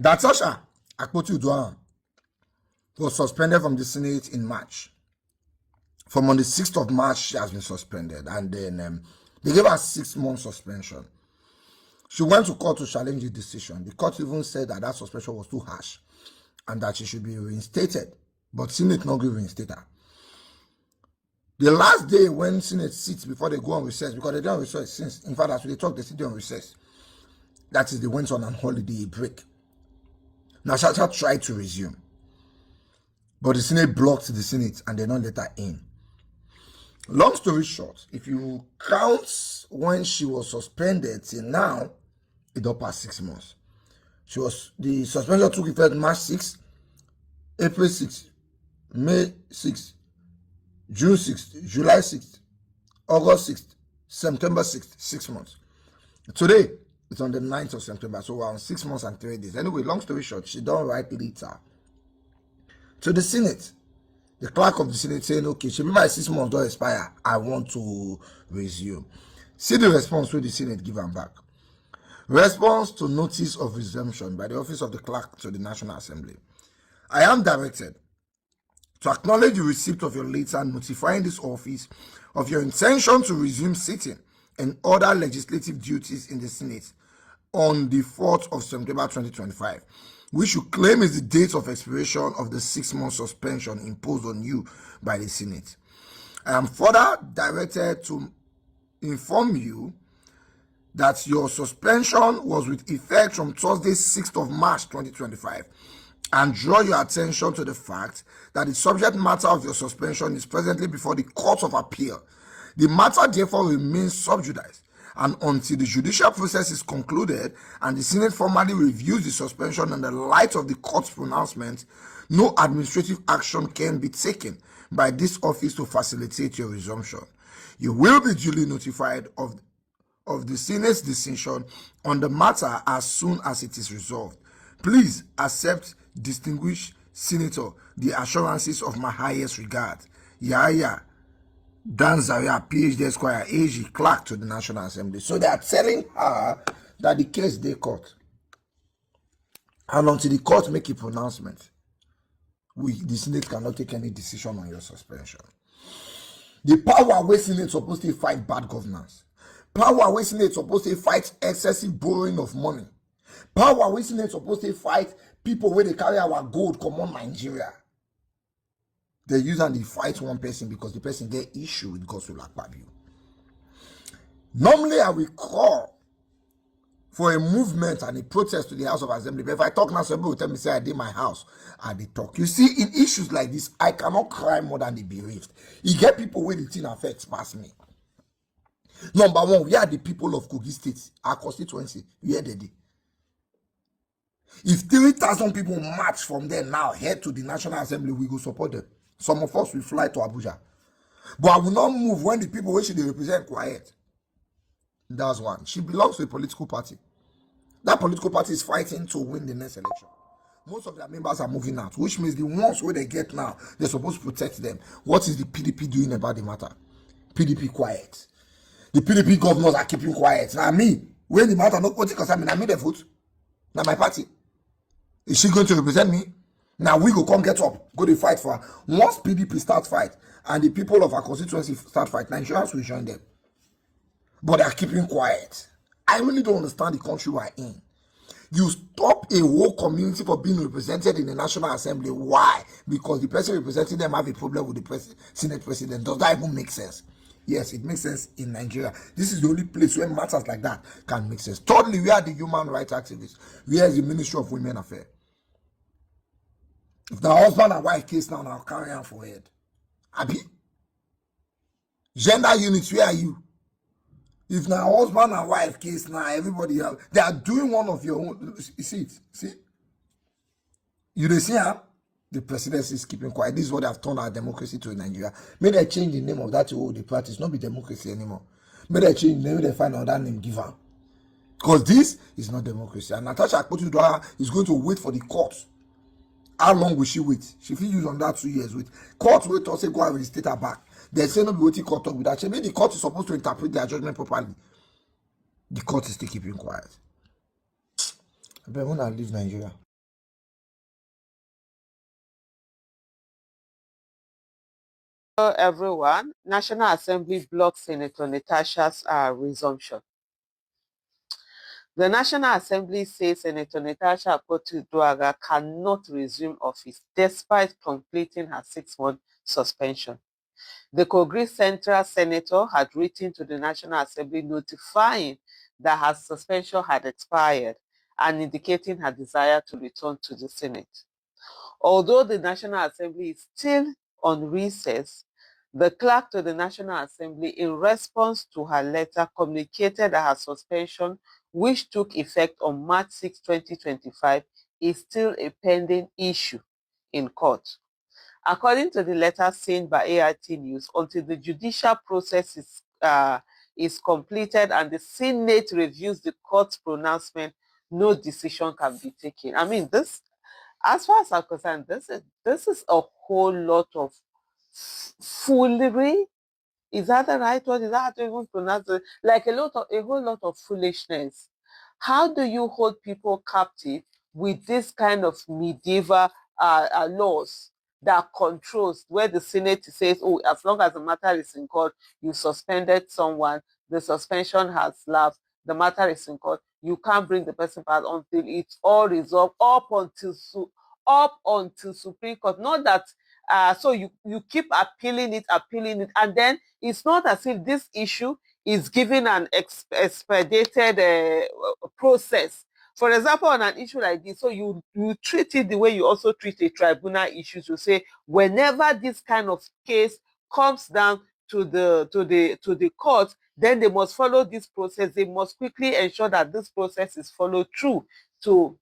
Natasha Akpabio was suspended from the Senate in March. From on the 6th of March, she has been suspended, and then they gave her 6-month suspension. She went to court to challenge the decision. The court even said that that suspension was too harsh and that she should be reinstated, but Senate not going to reinstate her. The last day when Senate sits before they go on recess, because they don't recess since, in fact, as they talk, they sit on recess. That is, they went on holiday break. Natasha tried to resume, but the Senate blocked the Senate and they don't let her in. Long story short, if you count when she was suspended till now, it don't pass 6 months. The suspension took effect March 6th, April 6th, May 6th, June 6th, July 6th, August 6th, September 6th, 6 months. Today, it's on the 9th of September, so we're on 6 months and 3 days. Anyway, long story short, she don't write letter to the Senate. The clerk of the Senate saying, okay, she my 6 months don't expire. I want to resume. See the response to the Senate give them back. Response to notice of resumption by the office of the clerk to the National Assembly. I am directed to acknowledge the receipt of your letter notifying this office of your intention to resume sitting and other legislative duties in the Senate on the 4th of September 2025, which you claim is the date of expiration of the 6-month suspension imposed on you by the Senate. I am further directed to inform you that your suspension was with effect from Thursday, 6th of March 2025, and draw your attention to the fact that the subject matter of your suspension is presently before the Court of Appeal. The matter therefore remains sub judice, and until the judicial process is concluded and the Senate formally reviews the suspension in the light of the court's pronouncement, no administrative action can be taken by this office to facilitate your resumption. You will be duly notified of the Senate's decision on the matter as soon as it is resolved. Please accept, distinguished Senator, the assurances of my highest regard. Yaya Dan Zaria, PhD Esquire, AG, clerk to the National Assembly. So they are telling her that the case they court. And until the court make a pronouncement, the Senate cannot take any decision on your suspension. The power where Senate supposed to fight bad governance. Power where Senate supposed to fight excessive borrowing of money. Power where Senate supposed to fight people where they carry our gold come on Nigeria. They use and they fight one person because the person get issue with Gospel Akpabio. Normally, I will call for a movement and a protest to the House of Assembly. But if I talk now, somebody will tell me, say, I did my house. I did talk. You see, in issues like this, I cannot cry more than the bereaved. You get people where the thing affects past me. Number one, we are the people of Kogi State, our constituency. We are the day. If 3,000 people march from there now, head to the National Assembly, we go support them. Some of us will fly to Abuja. But I will not move when the people where she they represent quiet. That's one. She belongs to a political party. That political party is fighting to win the next election. Most of their members are moving out, which means the ones where they get now, they're supposed to protect them. What is the PDP doing about the matter? PDP quiet. The PDP governors are keeping quiet. Now me, when the matter not political, I mean, I made a vote. Now my party. Is she going to represent me? Now we go come get up, go to fight for her. Once PDP start fight and the people of our constituency start fight, Nigerians will join them. But they are keeping quiet. I really don't understand the country we're in. You stop a whole community for being represented in the National Assembly. Why? Because the person representing them have a problem with the Senate president. Does that even make sense? Yes, it makes sense in Nigeria. This is the only place where matters like that can make sense. Thirdly, we are the human rights activists. We are the Ministry of Women Affairs. If the husband and wife case now, I'll carry on for head. Abi? Gender units, where are you? If now husband and wife case now, everybody else, they are doing one of your own. You see it? See? You see how the presidency is keeping quiet. This is what they have turned our democracy to in Nigeria. May they change the name of that to the practice, not be democracy anymore. May they change, maybe they find another name, give her. Because this is not democracy. And Natasha Akpabio is going to wait for the court. How long will she wait? She will use on that 2 years wait. Court wait or say go and reinstate her back. They say no be waiting court talk with that. Maybe the court is supposed to interpret their judgment properly. The court is still keeping quiet. I better want to leave Nigeria. Hello everyone. National Assembly blocks Senator Natasha's resumption. The National Assembly says Senator Natasha Akpabio cannot resume office despite completing her 6-month suspension. The Kogri Central Senator had written to the National Assembly notifying that her suspension had expired and indicating her desire to return to the Senate. Although the National Assembly is still on recess, the clerk to the National Assembly, in response to her letter, communicated that her suspension, which took effect on March 6, 2025, is still a pending issue in court. According to the letter sent by AIT News, until the judicial process is completed and the Senate reviews the court's pronouncement, no decision can be taken. I mean, this, as far as I'm concerned, this is a whole lot of foolery. Is that the right word? Is that how to even pronounce it? Like a whole lot of foolishness. How do you hold people captive with this kind of medieval laws that controls, where the Senate says, oh, as long as the matter is in court, you suspended someone, the suspension has lapsed, the matter is in court, you can't bring the person back until it's all resolved up until Supreme Court. Not that so you keep appealing it, and then it's not as if this issue is given an expedited process. For example, on an issue like this, so you treat it the way you also treat a tribunal issue. You say whenever this kind of case comes down to the court, then they must follow this process. They must quickly ensure that this process is followed through to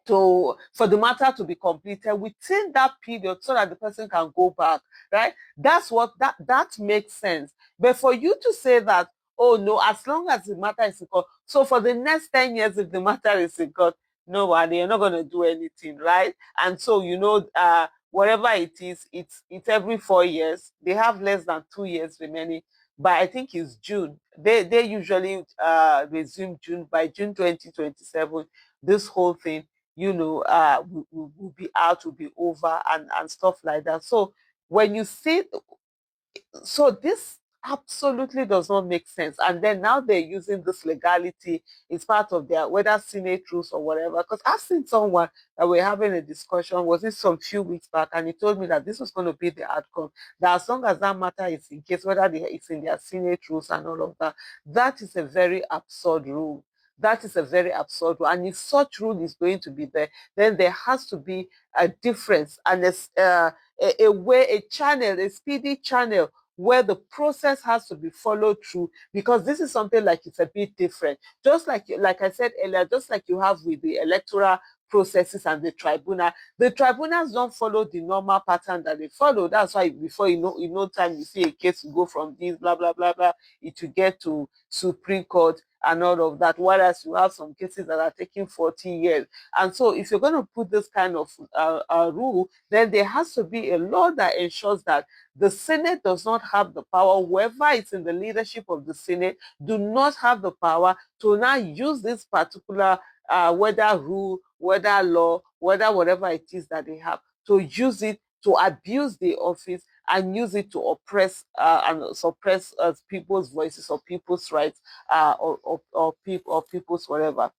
for the matter to be completed within that period, so that the person can go back, right? That's what that makes sense. But for you to say that, oh no, as long as the matter is in court, so for the next 10 years, if the matter is in court, no one, you're not going to do anything, right? And so, whatever it is, it's every 4 years. They have less than 2 years remaining. But I think it's June. They usually resume June. By June 2027, this whole thing, will be out, will be over, and stuff like that. So when you see, so this absolutely does not make sense. And then now they're using this legality. It's part of their, whether Senate rules or whatever. Because I've seen someone that we're having a discussion, was it some few weeks back, and he told me that this was going to be the outcome. That as long as that matter is in case, whether it's in their Senate rules and all of that, that is a very absurd rule. That is a very absurd rule. And if such rule is going to be there, then there has to be a difference and a way, a channel, a speedy channel where the process has to be followed through, because this is something like it's a bit different. Just like I said earlier, just like you have with the electoral processes and the tribunals don't follow the normal pattern that they follow. That's why before in no time you see a case to go from this blah blah blah blah, it will get to Supreme Court and all of that. Whereas you have some cases that are taking 40 years. And so if you're going to put this kind of rule, then there has to be a law that ensures that the Senate does not have the power, whoever is in the leadership of the Senate do not have the power to now use this particular whether rule, whether law, whether whatever it is that they have, to use it to abuse the office and use it to oppress and suppress people's voices or people's rights or people's whatever.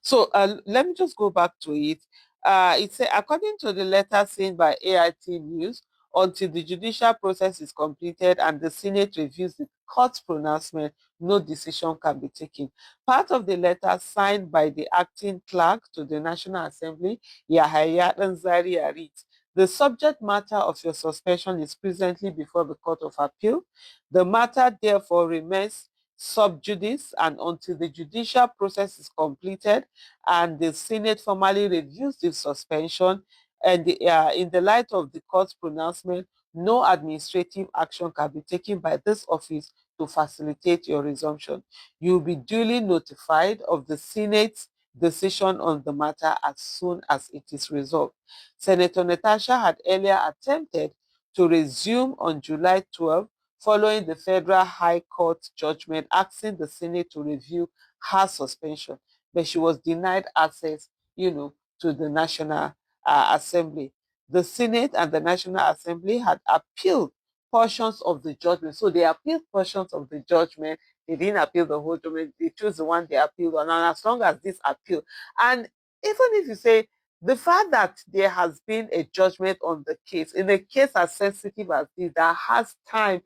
So let me just go back to it. It said, according to the letter sent by AIT News, until the judicial process is completed and the Senate reviews the court's pronouncement, no decision can be taken. Part of the letter signed by the acting clerk to the National Assembly, Yahaya Danzari, reads, the subject matter of your suspension is presently before the Court of Appeal. The matter therefore remains sub judice, and until the judicial process is completed and the Senate formally reviews the suspension, and in the light of the court's pronouncement, no administrative action can be taken by this office to facilitate your resumption. You will be duly notified of the Senate's decision on the matter as soon as it is resolved. Senator Natasha had earlier attempted to resume on July 12, following the Federal High Court judgment asking the Senate to review her suspension, but she was denied access, to the National Assembly. the Senate and the National Assembly had appealed portions of the judgment. So they appealed portions of the judgment. They didn't appeal the whole judgment. They chose the one they appealed on. And as long as this appeal, and even if you say the fact that there has been a judgment on the case, in a case as sensitive as this, that has time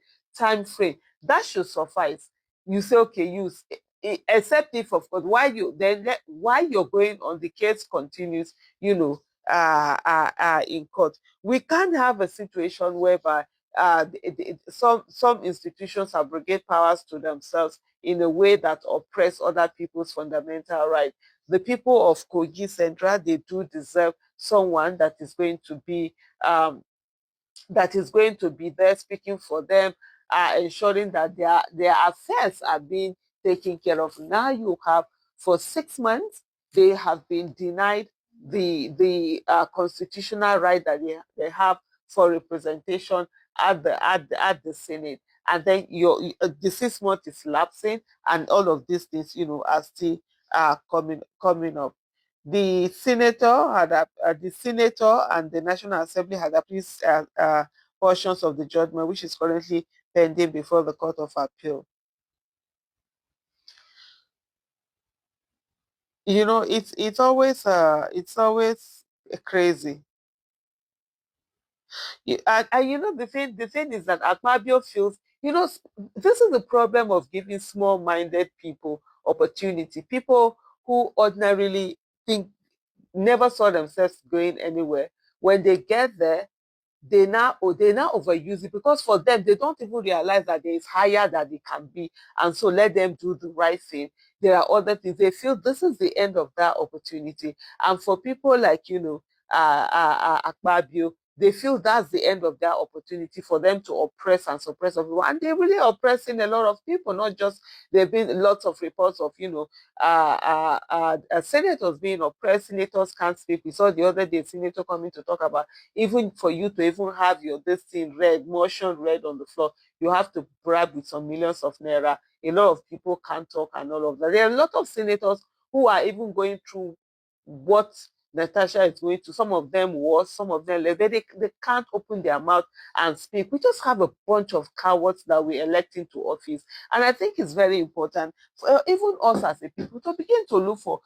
frame, that should suffice. You say, okay, use, except if, of course, while you're going on, the case continues, in court. We can't have a situation whereby some institutions abrogate powers to themselves in a way that oppress other people's fundamental rights. The people of Kogi Central, they do deserve someone that is going to be there speaking for them, ensuring that their affairs are being taken care of. Now you have, for 6 months, they have been denied the constitutional right that they have for representation at the Senate. And then the 6 months is lapsing, and all of these things, are still coming up. The senator and the National Assembly had appealed portions of the judgment, which is currently pending before the Court of Appeal. It's always crazy. And the thing is that Akpabio feels, this is the problem of giving small-minded people opportunity. People who ordinarily never saw themselves going anywhere. When they get there, they now overuse it, because for them, they don't even realize that there is higher that they can be, and so let them do the right thing. There are other things. They feel this is the end of that opportunity, and for people like Akpabio, they feel that's the end of their opportunity for them to oppress and suppress people, and they're really oppressing a lot of people. Not just, there have been lots of reports of senators being oppressed. Senators can't speak. We saw the other day senator coming to talk about, even for you to even have your this thing read, motion read on the floor, you have to bribe with some millions of naira. A lot of people can't talk and all of that. There are a lot of senators who are even going through what Natasha is going to. Some of them was, some of them left. They can't open their mouth and speak. We just have a bunch of cowards that we elect into office. And I think it's very important for even us as a people to begin to look for,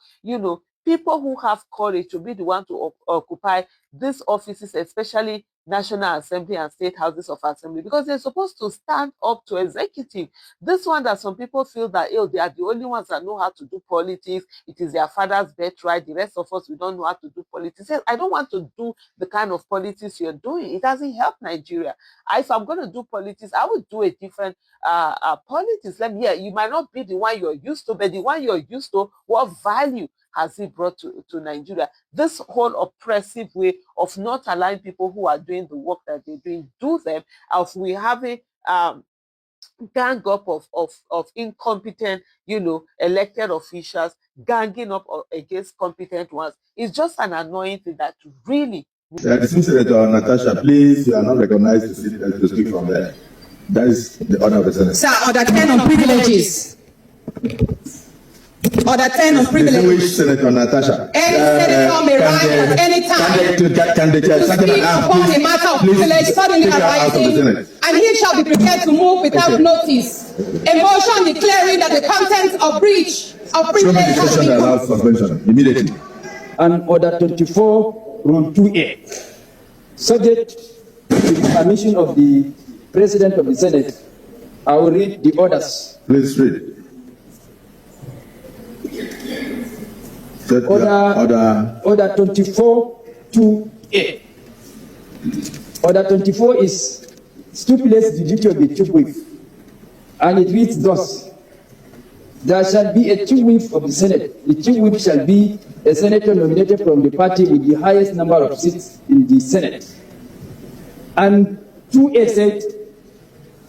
people who have courage to be the one to occupy these offices, especially National Assembly and State Houses of Assembly, because they're supposed to stand up to executive. This one that some people feel that, they are the only ones that know how to do politics. It is their father's birthright. The rest of us, we don't know how to do politics. I don't want to do the kind of politics you're doing. It doesn't help Nigeria. If I'm going to do politics, I would do a different politics. You might not be the one you're used to, but the one you're used to, what value has it brought to Nigeria? This whole oppressive way of not allowing people who are doing the work that they're doing, do them, of we having gang up of incompetent, elected officials ganging up against competent ones. It's just an annoying thing that really. Senator Natasha, please, you are not recognized to speak from there. That is the order of the Senate. Sir, order 10 on privileges. Order 10 on privileges. Senator Natasha. Any senator may rise at any time to speak upon a matter of privilege suddenly arising, and he shall be prepared to move without notice. A motion declaring that the contents of breach of privilege has been allows suspension immediately. And order 24, rule 2A. Subject to the permission of the President of the Senate, I will read the orders. Please read. Order 24 2A. Order 24 stipulates the duty of the chief whip, and it reads thus: there shall be a chief whip of the Senate. The chief whip shall be a senator nominated from the party with the highest number of seats in the Senate. And 2A said,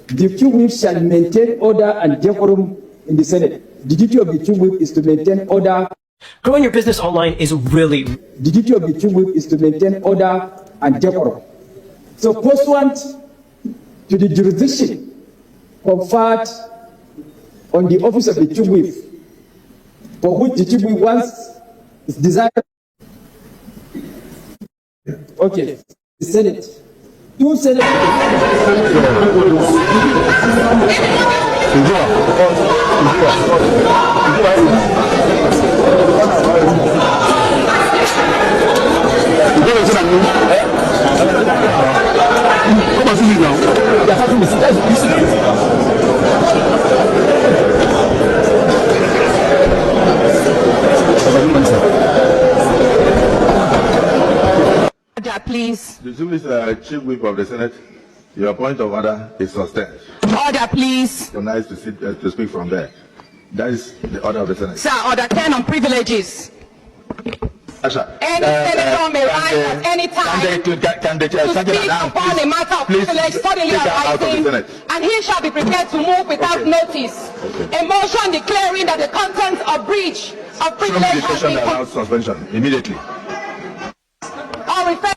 the chief whip shall maintain order and decorum in the Senate. The duty of the chief whip is to maintain order. Growing your business online is really... The duty of the chief whip is to maintain order and decorum. So pursuant to the jurisdiction conferred on the office of the chief whip, for which the chief whip wants is desired. Okay. the Senate. Two Please. Distinguished Chief Whip of the Senate, your point of order is sustained. Order, please. So nice to speak from there. That is the order of the Senate. Sir, order 10 on privileges. Natasha, Any senator may rise at any time to speak upon a matter of privilege suddenly arising, and he shall be prepared to move without notice. A motion declaring that the contents of breach of privilege has been allowed suspension immediately. or refer.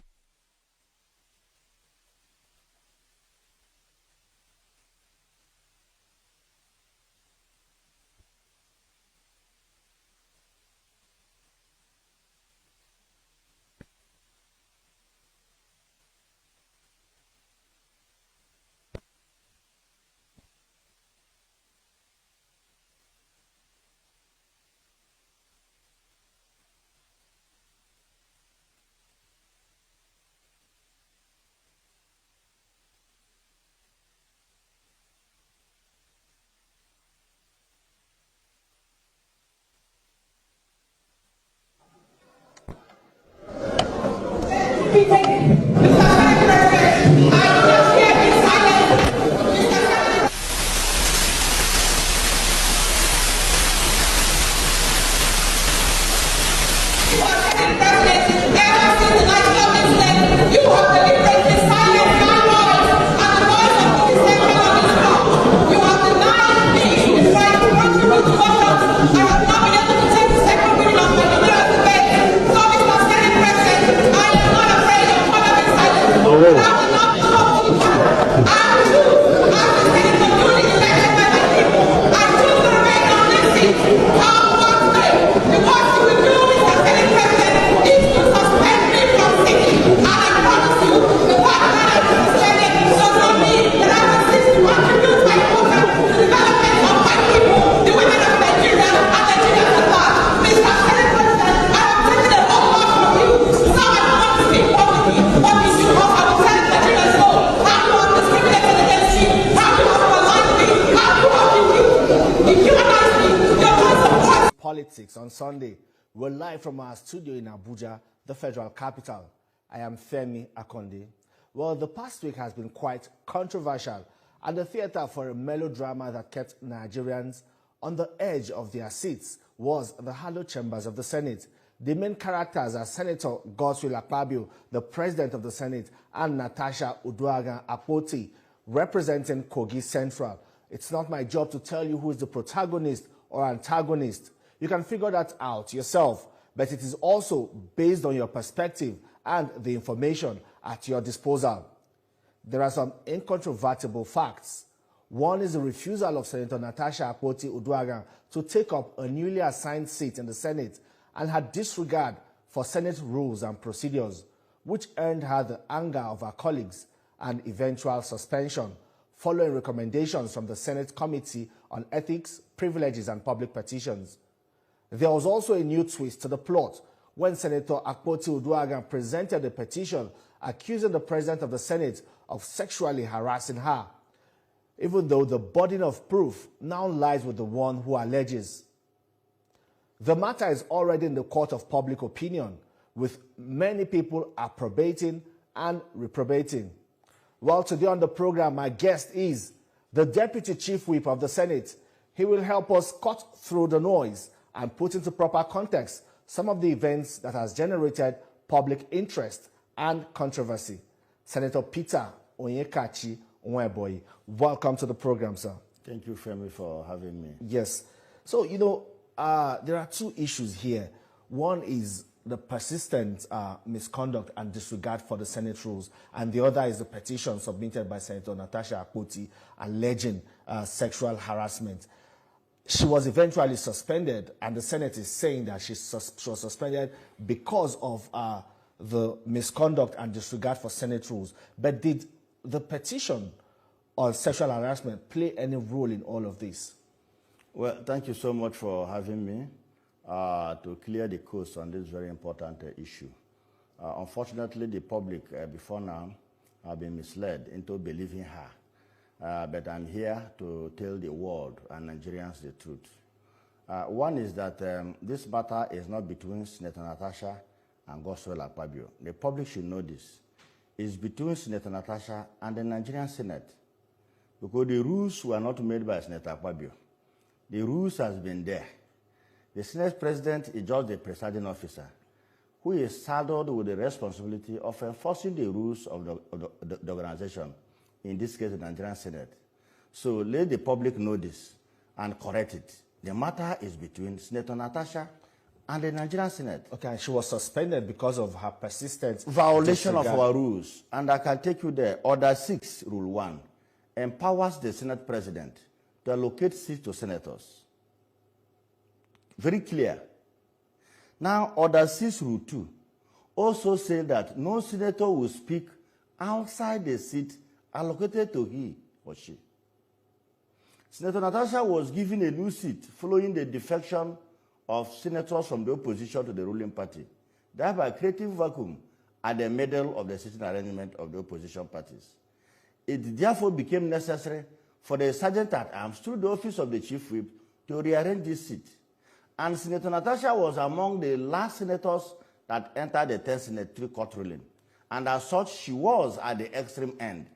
Politics on Sunday. We're live from our studio in Abuja, the federal capital. I am Femi Akonde. Well, the past week has been quite controversial at the theater for a melodrama that kept Nigerians on the edge of their seats was the hallowed chambers of the Senate. The main characters are Senator Akpabio, the president of the Senate, and Natasha Akpoti, representing Kogi Central. It's not my job to tell you who is the protagonist or antagonist. You can figure that out yourself, but it is also based on your perspective and the information at your disposal. There are some incontrovertible facts. One is the refusal of Senator Natasha Akpoti to take up a newly assigned seat in the Senate and her disregard for Senate rules and procedures, which earned her the anger of her colleagues and eventual suspension, following recommendations from the Senate Committee on Ethics, Privileges and Public Petitions. There was also a new twist to the plot when Senator Akpoti presented a petition accusing the President of the Senate of sexually harassing her, even though the burden of proof now lies with the one who alleges. The matter is already in the court of public opinion, with many people approbating and reprobating. Well, today on the program, my guest is the Deputy Chief Whip of the Senate. He will help us cut through the noise and put into proper context some of the events that has generated public interest and controversy. Senator Peter Onyekachi Onweboyi, welcome to the program, sir. Thank you, Femi, for having me. Yes. So, there are two issues here. One is the persistent misconduct and disregard for the Senate rules, and the other is the petition submitted by Senator Natasha Akpoti alleging sexual harassment. She was eventually suspended, and the Senate is saying that she was suspended because of the misconduct and disregard for Senate rules. But did the petition on sexual harassment play any role in all of this? Well, thank you so much for having me to clear the coast on this very important issue. Unfortunately, the public before now have been misled into believing her. But I'm here to tell the world and Nigerians the truth. One is that this matter is not between Senator Natasha and Akpabio. The public should know this. It's between Senator Natasha and the Nigerian Senate. Because the rules were not made by Senator Akpabio. The rules has been there. The Senate President is just the presiding officer, who is saddled with the responsibility of enforcing the rules of the organization, in this case, the Nigerian Senate. So let the public know this and correct it. The matter is between Senator Natasha and the Nigerian Senate. Okay, she was suspended because of her persistent violation disregard of our rules. And I can take you there. Order 6, Rule 1, empowers the Senate President to allocate seats to senators. Very clear. Now, Order 6, Rule 2, also says that no senator will speak outside the seat allocated to he or she. Senator Natasha was given a new seat following the defection of senators from the opposition to the ruling party, thereby creating vacuum at the middle of the sitting arrangement of the opposition parties. It therefore became necessary for the Sergeant at Arms through the office of the Chief Whip to rearrange this seat. And Senator Natasha was among the last senators that entered the 10th Senate court ruling. And as such, she was at the extreme end.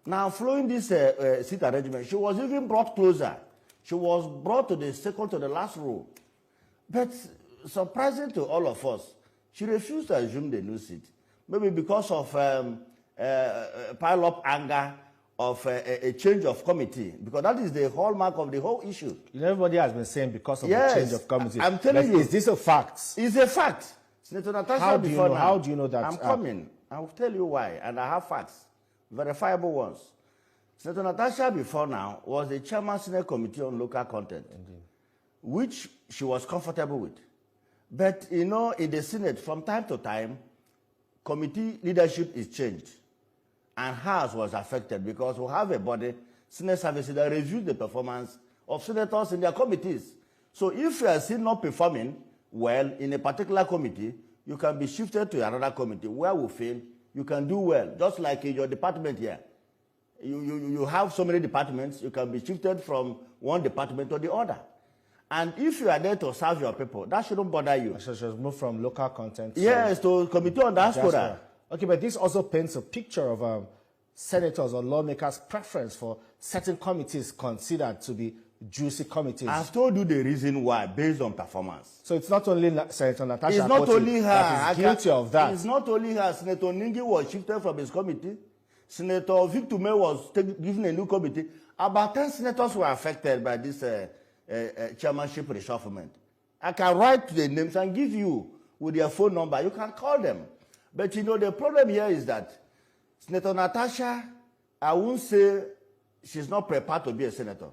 Now, following this seat arrangement, she was even brought closer. She was brought to the second to the last row. But surprising to all of us, she refused to assume the new seat. Maybe because of pile-up anger of a change of committee, because that is the hallmark of the whole issue. You know, everybody has been saying because of the change of committee. I'm telling you. Is this a fact? It's a fact. Senator Natasha, How do you know that? I'm coming. I will tell you why, and I have facts, verifiable ones. Senator Natasha before now was the chairman Senate Committee on Local Content, which she was comfortable with. But, you know, in the Senate, from time to time, committee leadership is changed. And hers was affected because we have a body, Senate Services, that reviews the performance of senators in their committees. So if you are still not performing well in a particular committee, you can be shifted to another committee. Where we fail, you can do well. Just like in your department here. You have so many departments, you can be shifted from one department to the other. And if you are there to serve your people, that shouldn't bother you. So she move from local content to Committee on Diaspora. Okay, but this also paints a picture of senators or lawmakers' preference for certain committees considered to be juicy committees. I've told you the reason why, based on performance. So it's not only Senator Natasha it's not only her that is guilty of that. It's not only her. Senator Ningi was shifted from his committee. Senator Victor May was given a new committee. About 10 senators were affected by this chairmanship reshufflement. I can write the names and give you with their phone number. You can call them. But you know, the problem here is that Senator Natasha, I won't say she's not prepared to be a senator,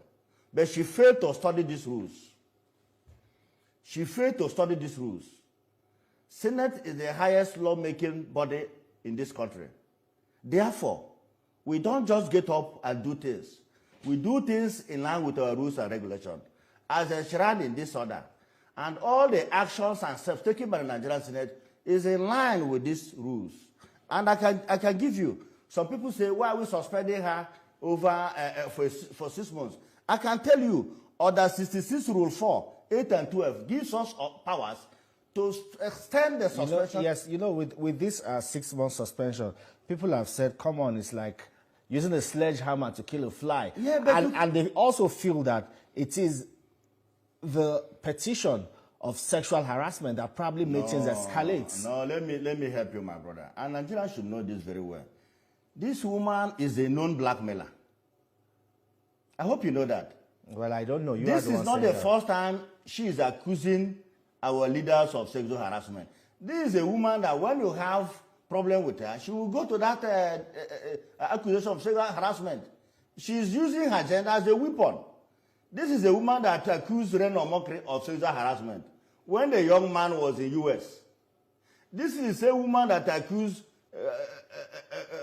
but she failed to study these rules. She failed to study these rules. Senate is the highest lawmaking body in this country. Therefore, we don't just get up and do things. We do things in line with our rules and regulations, as enshrined in this order. And all the actions and steps taken by the Nigerian Senate is in line with these rules. And I can give you, some people say, why are we suspending her over for 6 months? I can tell you, Order 66, Rule 4, 8 and 12 gives us powers to extend the suspension. With this 6 month suspension, people have said, come on, it's like using a sledgehammer to kill a fly. Yeah, but and they also feel that it is the petition of sexual harassment that probably made things escalate. No, let me help you, my brother. And Nigerians should know this very well. This woman is a known blackmailer. I hope you know that. Well, I don't know. This is not the first time she is accusing our leaders of sexual harassment. This is a woman that when you have problem with her, she will go to that accusation of sexual harassment. She is using her gender as a weapon. This is a woman that accused Reno Mokri of sexual harassment when the young man was in U.S. This is the same woman that accused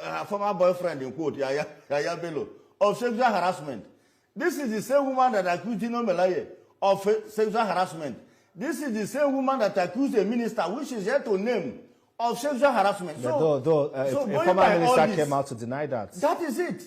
her former boyfriend, in quote, Yaya Bello, of sexual harassment. This is the same woman that accused Dino Melaye of sexual harassment. This is the same woman that accused a minister, which is yet to name, of sexual harassment. Yeah, a former minister came out to deny that. That is it.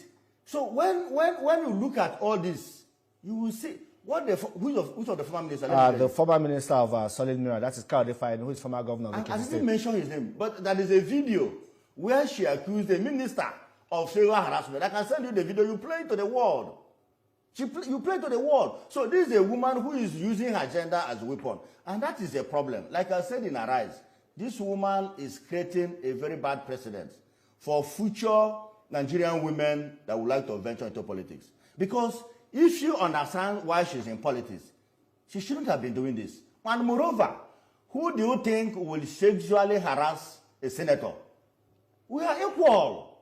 So when you look at all this, you will see which of the former ministers? The former minister of Solid Mirror, that is Kyle Define, who is former governor of the I didn't mention his name, but that is a video where she accused the minister of sexual harassment. I can send you the video. You play it to the world. You play it to the world. So this is a woman who is using her gender as a weapon, and that is a problem. Like I said in Arise, this woman is creating a very bad precedent for future Nigerian women that would like to venture into politics. Because if you understand why she's in politics, she shouldn't have been doing this. And moreover, who do you think will sexually harass a senator? We are equal.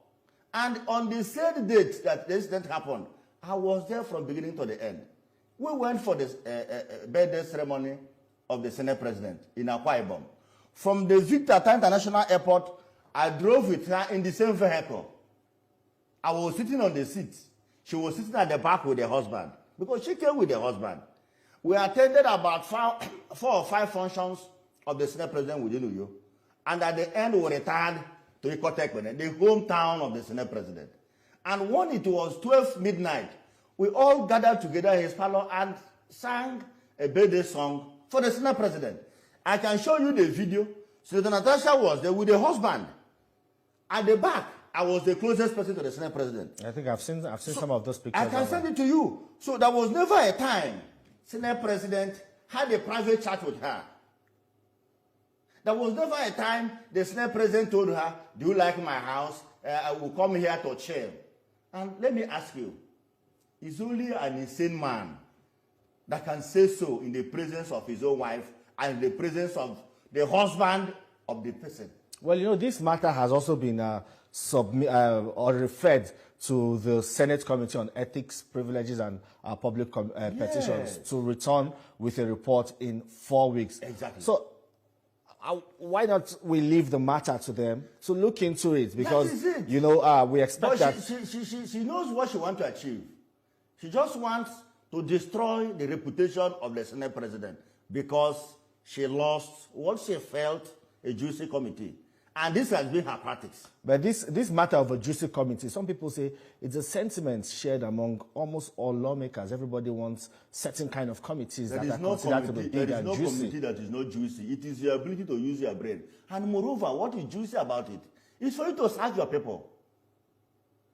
And on the same date that this incident happened, I was there from beginning to the end. We went for the birthday ceremony of the Senate President in Akpabio. From the Victor International Airport, I drove with her in the same vehicle. I was sitting on the seat. She was sitting at the back with her husband, because she came with her husband. We attended about 4 or 5 functions of the Senate President within Uyo. And at the end, we returned to Ikotekpene, the hometown of the Senate President. And when it was 12 midnight, we all gathered together in his parlor and sang a birthday song for the Senate President. I can show you the video. Senator Natasha was there with her husband. At the back, I was the closest person to the Senate President. I think I've seen some of those pictures. I can send it to you. So there was never a time Senate President had a private chat with her. There was never a time the Senate President told her, do you like my house? I will come here to chill. And let me ask you, is only an insane man that can say so in the presence of his own wife and in the presence of the husband of the person? Well, you know, this matter has also been or referred to the Senate Committee on Ethics, Privileges and Public Petitions to return with a report in 4 weeks. Exactly. So why not we leave the matter to them to look into it? Because, you know, we expect that... She knows what she wants to achieve. She just wants to destroy the reputation of the Senate President because she lost what she felt a juicy committee. And this has been her practice. But this matter of a juicy committee, some people say it's a sentiment shared among almost all lawmakers. Everybody wants certain kind of committees that are considered to be big and juicy. There is no committee that is not juicy. It is your ability to use your brain. And moreover, what is juicy about it is for you to serve your people.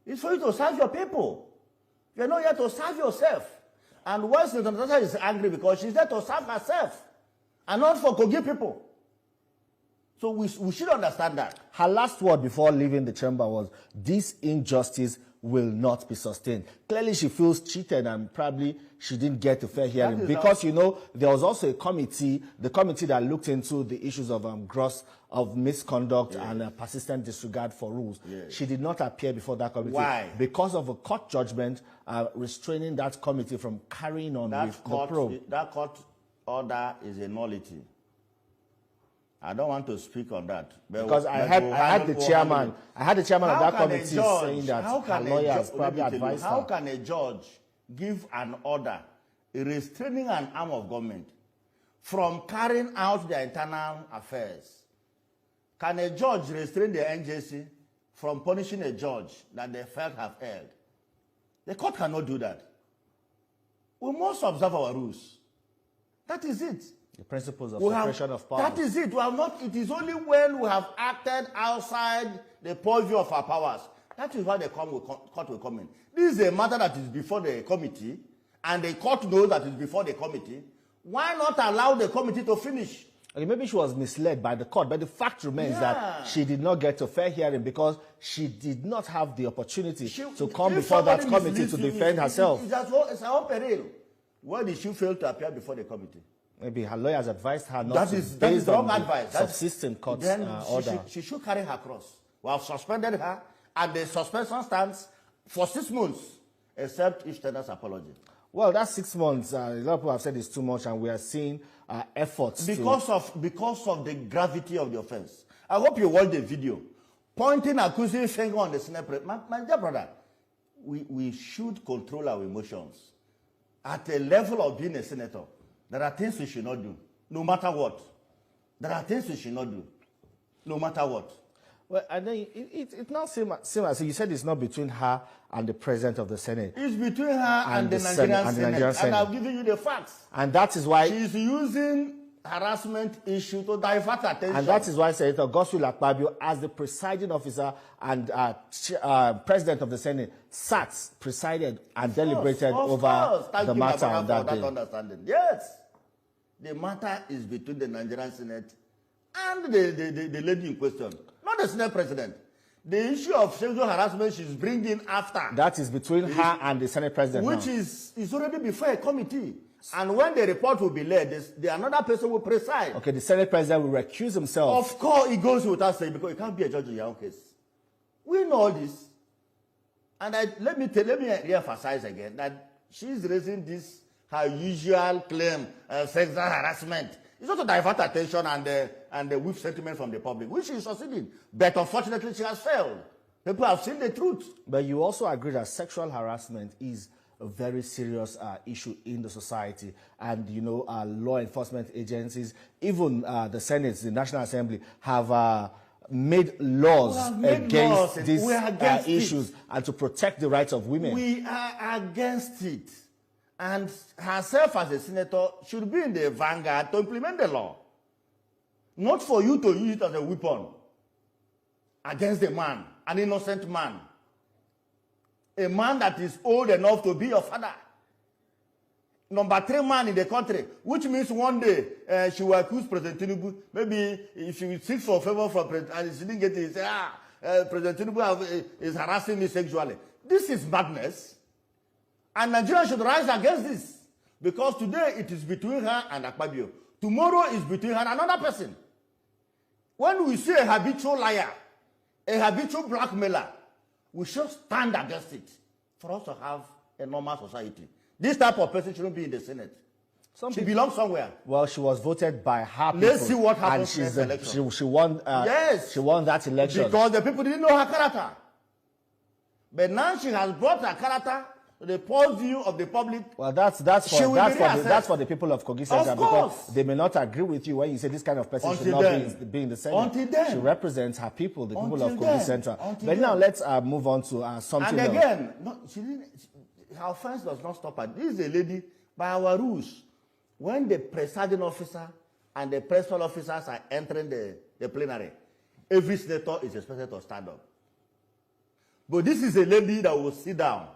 It's for you to serve your people. You're not here to serve yourself. And once Senator Natasha is angry because she's there to serve herself and not for Kogi people. So we should understand that. Her last word before leaving the chamber was, this injustice will not be sustained. Clearly she feels cheated and probably she didn't get a fair hearing because, you know, there was also a committee, the committee that looked into the issues of misconduct and persistent disregard for rules. She did not appear before that committee. Why? Because of a court judgment restraining that committee from carrying on with the probe. That court order is a nullity. I don't want to speak on that. Because I had the chairman of that committee saying that her lawyer has probably advised her. How can a judge give an order restraining an arm of government from carrying out their internal affairs? Can a judge restrain the NJC from punishing a judge that they felt have erred? The court cannot do that. We must observe our rules. That is it. The principles of separation of powers. That is it. It is only when we have acted outside the purview of our powers. That is why the court will come in. This is a matter that is before the committee, and the court knows that it's before the committee. Why not allow the committee to finish? Okay, maybe she was misled by the court, but the fact remains that she did not get a fair hearing because she did not have the opportunity to come before that committee to defend herself. It's her own peril. Why did she fail to appear before the committee? Maybe her lawyers advised her not to, based on the subsistent court order. She should carry her cross. We have suspended her, and the suspension stands for 6 months, except if tender's apology. Well, that's 6 months. A lot of people have said it's too much, and we are seeing efforts because of the gravity of the offense. I hope you watch the video. Pointing accusing finger on the Senate president. My dear brother, we should control our emotions. At a level of being a senator, there are things we should not do, no matter what. There are things we should not do, no matter what. Well, and then it now seems as you said it's not between her and the president of the Senate. It's between her and the Nigerian Senate. And I've given you the facts. And that is why she's using harassment issue to divert attention. And that is why Senator Godswill Akpabio, as the presiding officer and president of the Senate, sat, presided, and deliberated over the matter on that day. Understanding. Yes. The matter is between the Nigerian Senate and the lady in question, not the Senate president. The issue of sexual harassment she's bringing after. That is between her and the Senate president which now. is already before a committee. And when the report will be led, another person will preside. Okay, the Senate president will recuse himself. Of course, it goes without saying, because you can't be a judge in your own case. We know all this. And let me re-emphasize again that she's raising this, her usual claim, sexual harassment. It's not to divert attention and the whip sentiment from the public, which is succeeding. But unfortunately, she has failed. People have seen the truth. But you also agree that sexual harassment is a very serious issue in the society, and law enforcement agencies, even the Senate, the National Assembly, have made laws against these issues and to protect the rights of women. We are against it, and herself as a senator should be in the vanguard to implement the law, not for you to use it as a weapon against a man, an innocent man. A man that is old enough to be your father. Number 3 man in the country, which means one day she will accuse President Tinubu. Maybe if she seeks for favor from President and she didn't get it, say, President Tinubu is harassing me sexually. This is madness. And Nigeria should rise against this. Because today it is between her and Akpabio. Tomorrow is between her and another person. When we see a habitual liar, a habitual blackmailer, we should stand against it for us to have a normal society. This type of person shouldn't be in the Senate. She belongs somewhere. Well, she was voted by her people. Let's see what happens in the election. She won. Yes. She won that election. Because the people didn't know her character. But now she has brought her character to the point view of the public. Well, that's for the people of Kogi Central, because they may not agree with you when you say this kind of person should not be in the Senate. Until then. She represents her people, the people of Kogi Central. But now let's move on to something else. And again, her offense does not stop her. This is a lady, by our rules, when the presiding officer and the principal officers are entering the plenary, every senator is expected to stand up. But this is a lady that will sit down.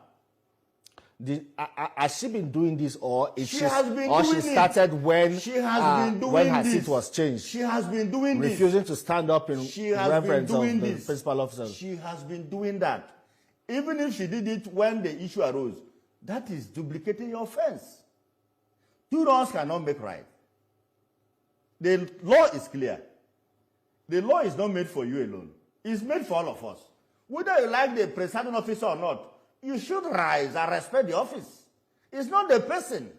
Has she been doing this, or she started when her seat was changed? She has been doing this. Refusing to stand up in reverence of the principal officers. She has been doing that. Even if she did it when the issue arose, that is duplicating your offense. 2 wrongs cannot make right. The law is clear. The law is not made for you alone. It's made for all of us. Whether you like the presiding officer or not, you should rise and respect the office. It's not the person,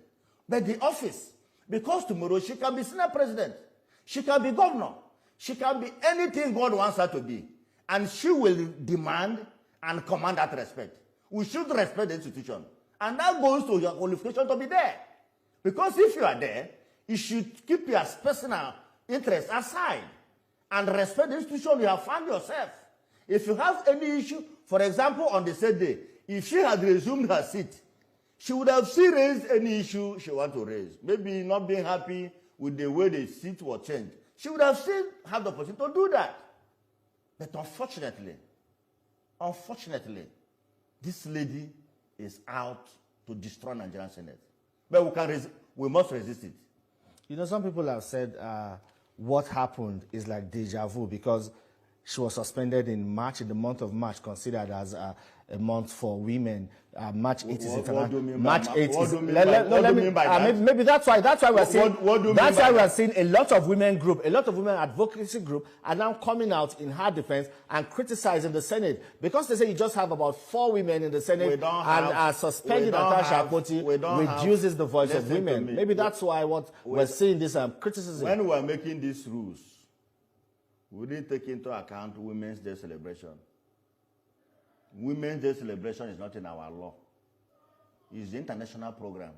but the office. Because tomorrow she can be Senate president. She can be governor. She can be anything God wants her to be. And she will demand and command that respect. We should respect the institution. And that goes to your qualification to be there. Because if you are there, you should keep your personal interest aside and respect the institution you have found yourself. If you have any issue, for example, on the same day, if she had resumed her seat, she would have still raised any issue she wanted to raise. Maybe not being happy with the way the seat was changed. She would have still had the opportunity to do that. But unfortunately, this lady is out to destroy Nigerian Senate. But we must resist it. Some people have said what happened is like deja vu, because she was suspended in March, in the month of March, considered as a month for women. March 8 is international. March 8 is. Maybe that's why we're seeing. That's why we're seeing a lot of women advocacy group are now coming out in her defense and criticizing the Senate, because they say you just have about 4 women in the Senate, and suspending Natasha reduces the voice of women. Maybe that's why we're seeing this criticism. When we are making these rules, we didn't take into account Women's Day celebration. Women's Day celebration is not in our law. It's the international program.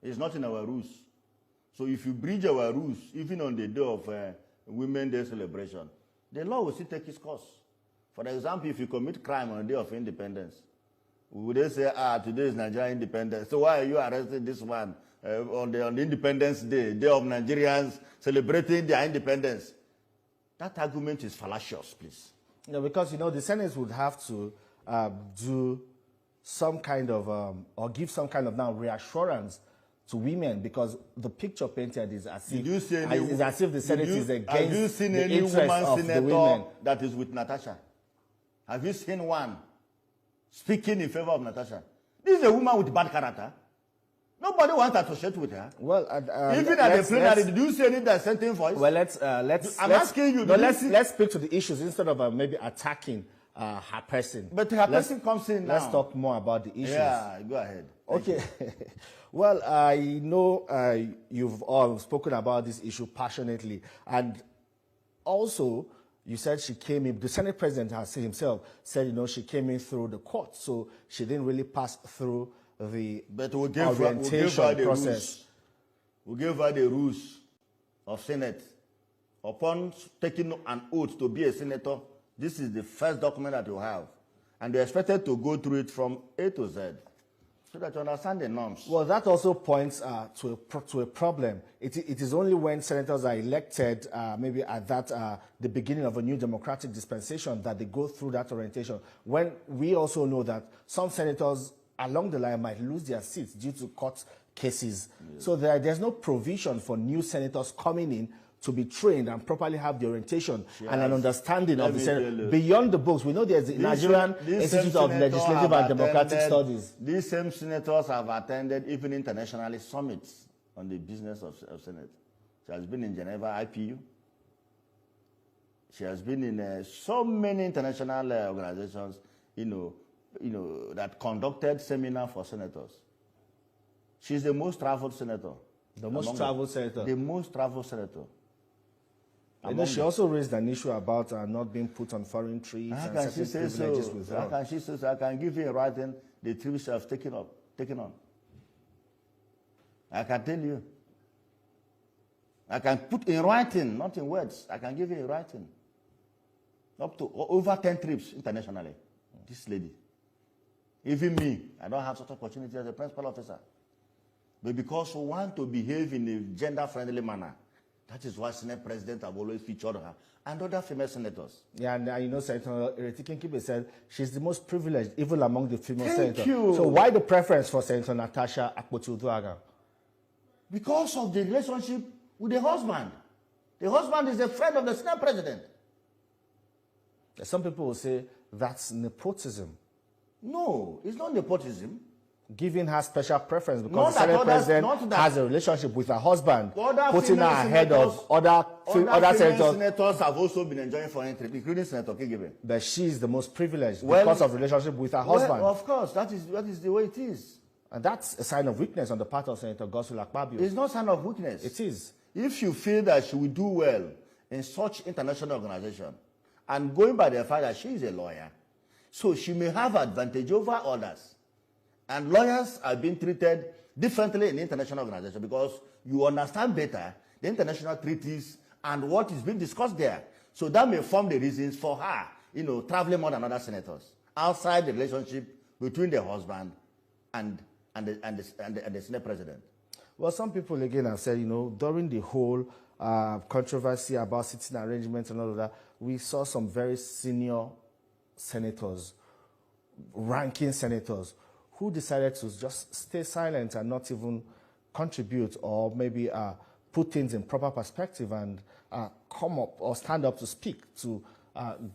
It's not in our rules. So if you breach our rules, even on the day of Women's Day celebration, the law will still take its course. For example, if you commit crime on the day of independence, would they say, today is Nigeria independence, so why are you arresting this one on the Independence Day, day of Nigerians celebrating their independence? That argument is fallacious, please. Because, the Senate would have to do some kind of, or give some kind of now reassurance to women, because the picture painted is as if, is as if the Senate is against have you seen the any interest woman of the senator women. that is with Natasha? Have you seen one speaking in favor of Natasha? This is a woman with bad character. Nobody wants to associate with her. Well, even at the plenary, did you see any dissenting voice? Well, let's asking you. No, let's speak to the issues instead of maybe attacking her person. But her person comes in now. Let's talk more about the issues. Yeah, go ahead. Okay. Well, I know you've all spoken about this issue passionately, and also you said she came in. The Senate President himself said, she came in through the court, so she didn't really pass through the orientation process. We gave her the rules of Senate. Upon taking an oath to be a senator, this is the first document that you have, and they're expected to go through it from A to Z, so that you understand the norms. Well, that also points to a problem. It is only when senators are elected, maybe at the beginning of a new democratic dispensation, that they go through that orientation. When we also know that some senators along the line might lose their seats due to court cases. Yes. So there's no provision for new senators coming in to be trained and properly have the orientation and an understanding of the Senate. Beyond the books, we know there's the Nigerian Institute of Legislative and Democratic Studies. These same senators have attended even internationally summits on the business of Senate. She has been in Geneva, IPU. She has been in so many international organizations, that conducted seminars for senators. She's the most traveled senator. The most traveled senator. The most traveled senator. She also raised an issue about not being put on foreign trips and certain privileges with her. How can she say so? I can give you in writing the trips she has taken on. I can tell you. I can put in writing, not in words. I can give you in writing. Up to over 10 trips internationally. This lady. Even me, I don't have such opportunity as a principal officer. But because we want to behave in a gender-friendly manner, that is why Senate President have always featured her and other female senators. Yeah, and Senator Refuting said she's the most privileged, even among the female senators. Thank you. So why the preference for Senator Natasha Akpabio? Because of the relationship with the husband. The husband is a friend of the Senate President. Some people will say that's nepotism. No, it's not nepotism. Giving her special preference because the Senate President has a relationship with her husband, putting her ahead of other senators have also been enjoying foreign trip, including Senator Kigebe. But she is the most privileged because of relationship with her husband. Well, of course, that is the way it is. And that's a sign of weakness on the part of Senator Akpabio. It's not a sign of weakness. It is. If you feel that she will do well in such international organization, and going by the fact that she is a lawyer, so she may have advantage over others. And lawyers are being treated differently in international organizations because you understand better the international treaties and what is being discussed there. So that may form the reasons for her, traveling more than other senators outside the relationship between the husband and the Senate President. Well, some people again have said, during the whole controversy about sitting arrangements and all of that, we saw some very senior senators, ranking senators, who decided to just stay silent and not even contribute or maybe put things in proper perspective and come up or stand up to speak to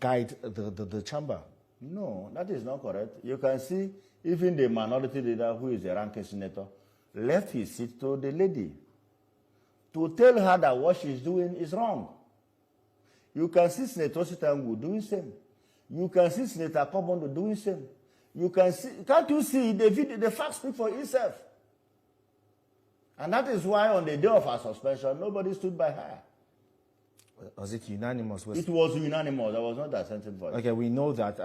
guide the chamber. No, that is not correct. You can see even the minority leader, who is a ranking senator, left his seat to the lady to tell her that what she's doing is wrong. You can see Senator Sitangu doing same. You can see Senator Kobondo doing same. You can see, can't you see the facts speak for itself? And that is why on the day of her suspension, nobody stood by her. Was it unanimous? It was unanimous. There was not dissenting voice. Okay, we know that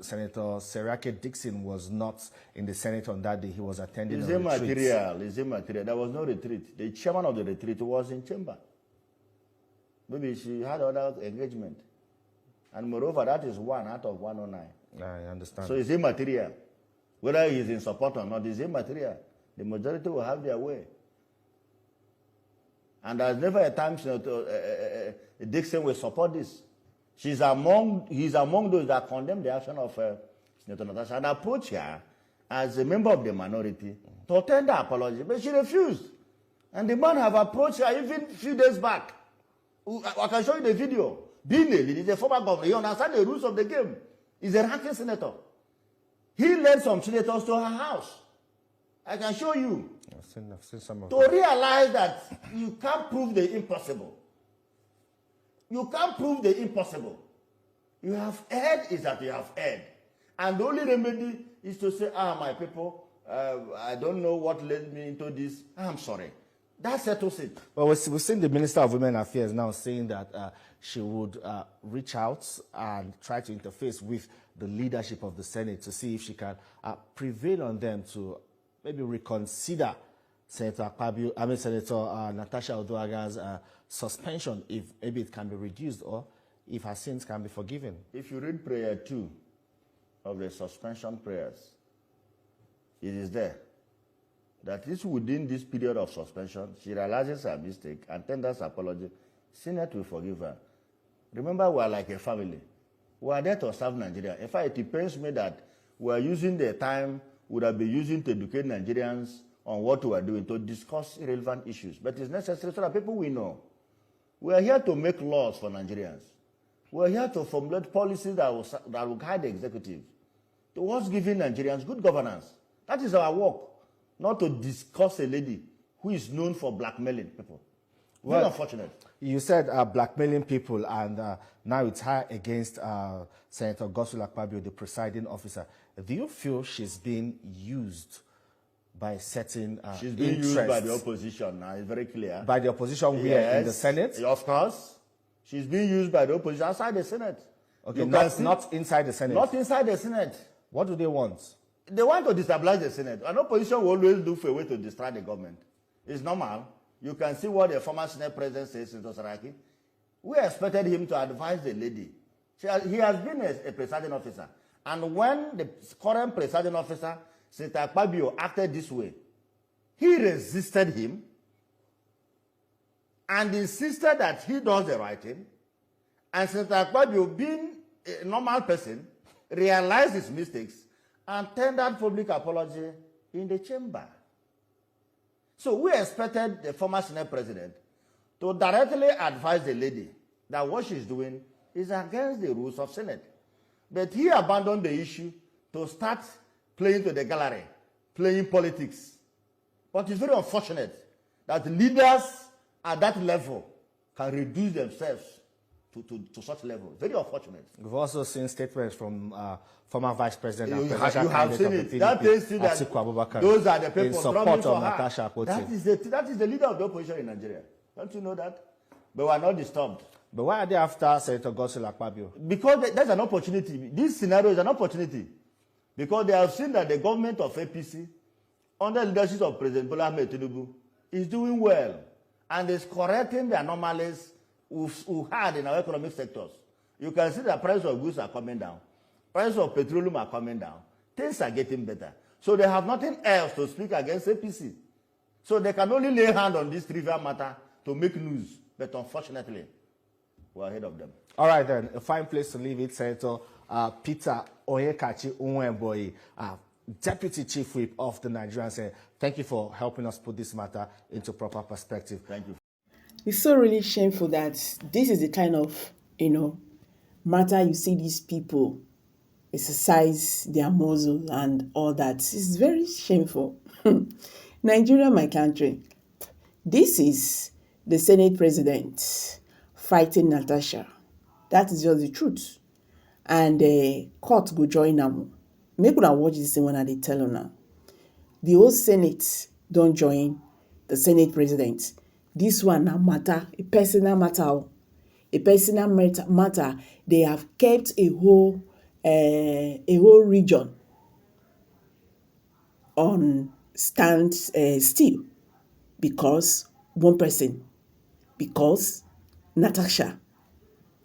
Senator Serake Dixon was not in the Senate on that day. He was attending It's a retreat. It's immaterial. There was no retreat. The chairman of the retreat was in chamber. Maybe she had other engagement. And moreover, that is 1 out of 109. I understand. So it's immaterial. Whether he's in support or not, it's immaterial. The majority will have their way. And there's never a time Senator Dixon will support this. He's among those that condemn the action of Senator Natasha and approach her as a member of the minority to tender apology, but she refused. And the man have approached her even a few days back. I can show you the video. Being a leader, he's a former governor. He understands the rules of the game. He's a ranking senator. He led some senators to her house. I can show you. I've seen some of to realize that you can't prove the impossible. You can't prove the impossible. You have erred is that you have erred. And the only remedy is to say, my people, I don't know what led me into this. I'm sorry. That settles it. Well, we've seen the Minister of Women Affairs now saying that she would reach out and try to interface with the leadership of the Senate to see if she can prevail on them to maybe reconsider Senator Natasha Oduaga's suspension, if maybe it can be reduced or if her sins can be forgiven. If you read prayer 2 of the suspension prayers, it is there that is within this period of suspension, she realizes her mistake and tenders apology. Senate will forgive her. Remember, we are like a family. We are there to serve Nigeria. In fact, it pains me that we are using the time we would have been using to educate Nigerians on what we are doing to discuss irrelevant issues. But it's necessary so that people will know. We are here to make laws for Nigerians. We are here to formulate policies that will guide the executive towards giving Nigerians good governance. That is our work, not to discuss a lady who is known for blackmailing people. Very unfortunate. You said blackmailing people, and now it's her against Senator Akpabio, the presiding officer. Do you feel she's being used by certain she's being used by the opposition now, it's very clear. By the opposition here in the Senate? Of course. She's being used by the opposition outside the Senate. Okay, not inside the Senate. Not inside the Senate. What do they want? They want to destabilize the Senate. An opposition will always look for a way to distract the government. It's normal. You can see what the former Senate president says, Senator Saraki. We expected him to advise the lady. He has been a presiding officer. And when the current presiding officer, Senator Akpabio, acted this way, he resisted him and insisted that he does the right thing. And Senator Akpabio, being a normal person, realized his mistakes and tendered public apology in the chamber. So we expected the former Senate president to directly advise the lady that what she's doing is against the rules of Senate. But he abandoned the issue to start playing to the gallery, playing politics. But it's very unfortunate that leaders at that level can reduce themselves to such level. Very unfortunate. We've also seen statements from former Vice President and you presidential have seen candidate it. of the PDP, That Atiku Abubakar, those are the people in support of Natasha Akpabio. That is the leader of the opposition in Nigeria. Don't you know that? But we are not disturbed. But why are they after Senator Akpabio? Because that's an opportunity. This scenario is an opportunity. Because they have seen that the government of APC, under the leadership of President Bola Ahmed Tinubu, is doing well and is correcting the anomalies we had in our economic sectors. You can see the price of goods are coming down. Price of petroleum are coming down. Things are getting better. So they have nothing else to speak against APC. So they can only lay hand on this trivial matter to make news. But unfortunately, we're ahead of them. All right, then. A fine place to leave it, Senator Peter Oyekachi Unwemboyi, Deputy Chief Whip of the Nigerian Senate. Thank you for helping us put this matter into proper perspective. Thank you. It's so really shameful that this is the kind of, matter you see these people exercise their muscle and all that. It's very shameful. Nigeria, my country. This is the Senate president fighting Natasha. That is just the truth. And court go join them. Make una watch this thing when I tell you now. The whole Senate don't join the Senate president. This one na matter, a personal matter. a personal matter, they have kept a whole region on stand still because one person, because Natasha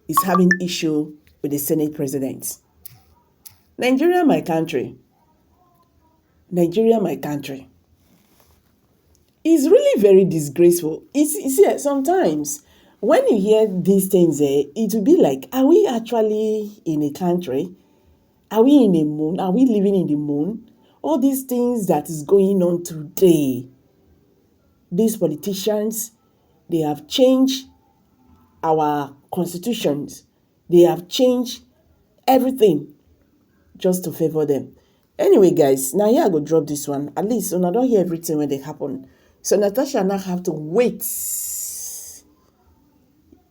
is having issue with the Senate president. Nigeria, my country. Nigeria, my country. It's really very disgraceful. It's sometimes when you hear these things, it will be like, are we actually in a country? Are we in a moon? Are we living in the moon? All these things that is going on today, these politicians, they have changed our constitutions. They have changed everything just to favor them. Anyway, guys, now here I go drop this one. At least when I don't hear everything when they happen. So Natasha now have to wait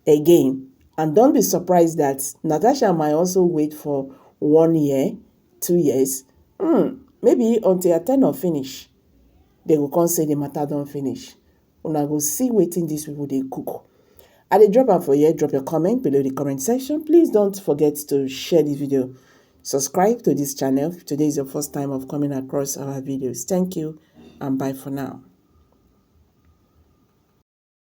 again. And don't be surprised that Natasha might also wait for 1 year, 2 years. Maybe until her turn of finish. They will come say the matter don't finish. Una go see waiting these people they cook. At the drop out for you, drop your comment below the comment section. Please don't forget to share this video. Subscribe to this channel if today is your first time of coming across our videos. Thank you and bye for now.